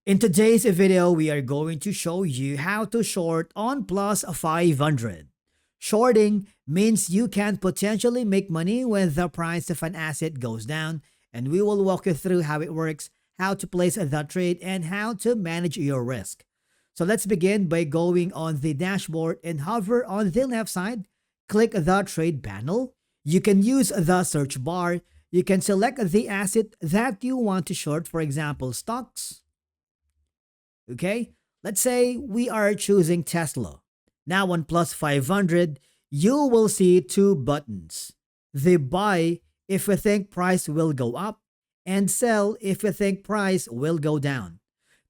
In today's video, we are going to show you how to short on Plus500. Shorting means you can potentially make money when the price of an asset goes down, and we will walk you through how it works, how to place the trade, and how to manage your risk. So let's begin by going on the dashboard and hover on the left side. Click the trade panel. You can use the search bar. You can select the asset that you want to short, for example, stocks. Okay, let's say we are choosing Tesla. Now on Plus500, you will see two buttons. The buy if you think price will go up, and sell if you think price will go down.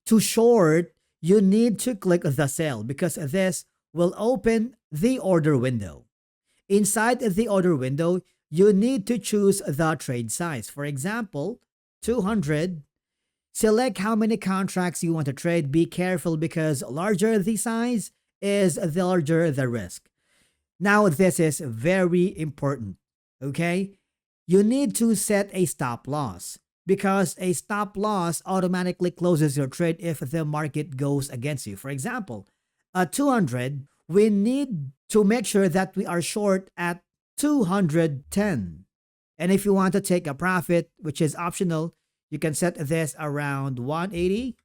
To short, you need to click the sell because this will open the order window. Inside the order window, you need to choose the trade size. For example, 200. Select how many contracts you want to trade. Be careful because larger the size is the larger the risk. Now this is very important, okay? You need to set a stop loss because a stop loss automatically closes your trade if the market goes against you. For example, at 200, we need to make sure that we are short at 210. And if you want to take a profit, which is optional, you can set this around 180,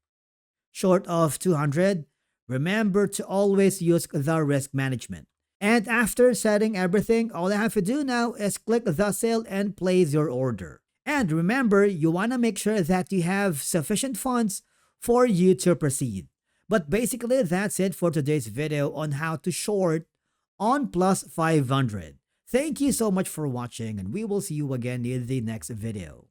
short of 200. Remember to always use the risk management. And after setting everything, all I have to do now is click the sale and place your order. And remember, you want to make sure that you have sufficient funds for you to proceed. But basically, that's it for today's video on how to short on Plus500. Thank you so much for watching, and we will see you again in the next video.